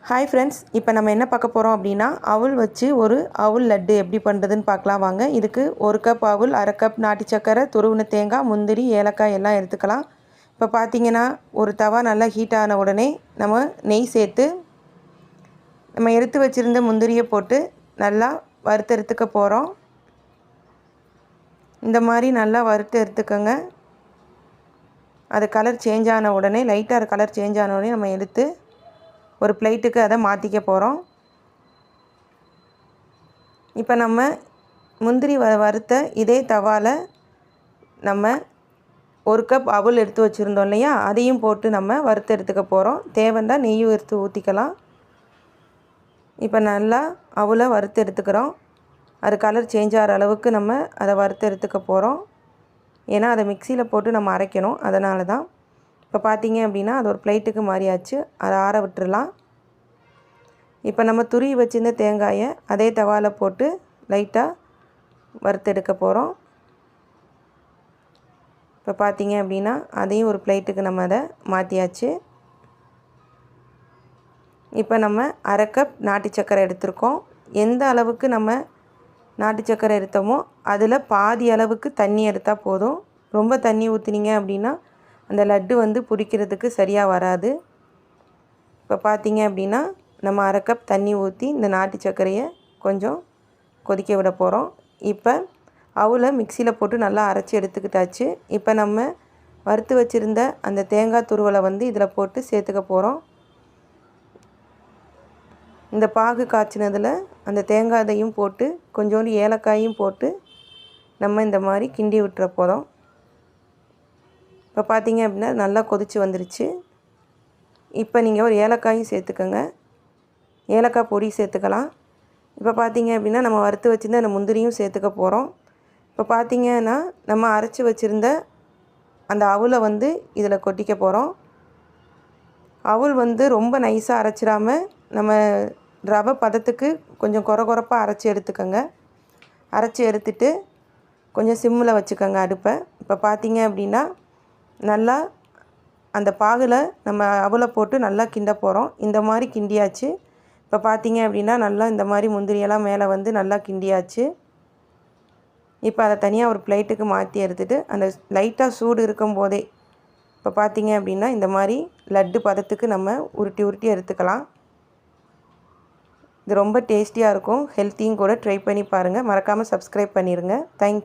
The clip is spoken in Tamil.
ஹாய் ஃப்ரெண்ட்ஸ், இப்போ நம்ம என்ன பார்க்க போகிறோம் அப்படின்னா, அவுல் வச்சு ஒரு அவுல் லட்டு எப்படி பண்ணுறதுன்னு பார்க்கலாம் வாங்க. இதுக்கு 1 கப் அவுல், 1/2 கப் நாட்டு சக்கரை, துருவின தேங்காய், முந்திரி, ஏலக்காய் எல்லாம் எடுத்துக்கலாம். இப்போ பார்த்தீங்கன்னா, ஒரு தவா நல்லா ஹீட் ஆன உடனே நம்ம நெய் சேர்த்து நம்ம எடுத்து வச்சுருந்த முந்திரியை போட்டு நல்லா வறுத்து எடுத்துக்க போகிறோம். இந்த மாதிரி நல்லா வறுத்து எடுத்துக்கோங்க. அது கலர் சேஞ்ச் ஆன உடனே, லைட்டாக கலர் சேஞ்ச் ஆன உடனே நம்ம எடுத்து ஒரு பிளேட்டுக்கு அதை மாற்றிக்க போகிறோம். இப்போ நம்ம முந்திரி வறுத்த இதே தவாவில் நம்ம 1 கப் அவுல் எடுத்து வச்சுருந்தோம் இல்லையா, அதையும் போட்டு நம்ம வறுத்து எடுத்துக்க போகிறோம். தேவைன்னா நெய்யும் எடுத்து ஊற்றிக்கலாம். இப்போ நல்லா அவுலை வறுத்து எடுத்துக்கிறோம். அது கலர் சேஞ்ச் ஆகிற அளவுக்கு நம்ம அதை வறுத்து எடுத்துக்க போகிறோம். ஏன்னா அதை மிக்சியில் போட்டு நம்ம அரைக்கணும், அதனால தான். இப்போ பார்த்தீங்க அப்படின்னா அது ஒரு பிளேட்டுக்கு மாறியாச்சு. அதை ஆற விட்டுறலாம். இப்போ நம்ம துருவி வச்சுருந்த தேங்காயை அதே தவாவில் போட்டு லைட்டாக வறுத்தெடுக்க போகிறோம். இப்போ பார்த்தீங்க அப்படின்னா அதையும் ஒரு பிளேட்டுக்கு நம்ம அதை மாற்றியாச்சு. இப்போ நம்ம 1/2 கப் நாட்டு சக்கரை எடுத்திருக்கோம். எந்த அளவுக்கு நம்ம நாட்டு சக்கரை எடுத்தோமோ அதில் பாதி அளவுக்கு தண்ணி எடுத்தால் போதும். ரொம்ப தண்ணி ஊற்றினீங்க அப்படின்னா அந்த லட்டு வந்து பிடிக்கிறதுக்கு சரியாக வராது. இப்போ பார்த்தீங்க அப்படின்னா நம்ம 1/2 கப் தண்ணி ஊற்றி இந்த நாட்டு சர்க்கரையை கொஞ்சம் கொதிக்க விட போகிறோம். இப்போ அவுலை மிக்சியில் போட்டு நல்லா அரைச்சி எடுத்துக்கிட்டாச்சு. இப்போ நம்ம வறுத்து வச்சுருந்த அந்த தேங்காய் துருவலை வந்து இதில் போட்டு சேர்த்துக்க போகிறோம். இந்த பாகு காய்ச்சினதில் அந்த தேங்காயையும் போட்டு கொஞ்சோண்டு ஏலக்காயும் போட்டு நம்ம இந்த மாதிரி கிண்டி விட்டுற போகிறோம். இப்போ பார்த்தீங்க அப்படின்னா நல்லா கொதித்து வந்துருச்சு. இப்போ நீங்கள் ஒரு ஏலக்காயும் சேர்த்துக்கோங்க. ஏலக்காய் பொடி சேர்த்துக்கலாம். இப்போ பார்த்தீங்க அப்படின்னா நம்ம வறுத்து வச்சுருந்த அந்த முந்திரியும் சேர்த்துக்க போகிறோம். இப்போ பார்த்தீங்கன்னா நம்ம அரைச்சி வச்சுருந்த அந்த அவுலை வந்து இதில் கொட்டிக்க போகிறோம். அவுல் வந்து ரொம்ப நைஸாக அரைச்சிடாமல் நம்ம ரவை பதத்துக்கு கொஞ்சம் கொரப்பாக அரைச்சி எடுத்துக்கோங்க. அரைச்சி எடுத்துட்டு கொஞ்சம் சிம்மில் வச்சுக்கோங்க அடுப்பை. இப்போ பார்த்தீங்க அப்படின்னா நல்லா அந்த பாகில் நம்ம அவுலை போட்டு நல்லா கிண்ட போகிறோம். இந்த மாதிரி கிண்டியாச்சு. இப்போ பார்த்தீங்க அப்படின்னா நல்லா இந்த மாதிரி முந்திரியெல்லாம் மேலே வந்து நல்லா கிண்டியாச்சு. இப்போ அதை தனியாக ஒரு பிளேட்டுக்கு மாற்றி எடுத்துகிட்டு அந்த லைட்டாக சூடு இருக்கும் போதே இப்போ பார்த்தீங்க அப்படின்னா இந்த மாதிரி லட்டு பதத்துக்கு நம்ம உருட்டி எடுத்துக்கலாம். இது ரொம்ப டேஸ்டியாக இருக்கும், ஹெல்த்தியும் கூட. ட்ரை பண்ணி பாருங்கள். மறக்காமல் சப்ஸ்கிரைப் பண்ணிடுங்க. தேங்க்யூ.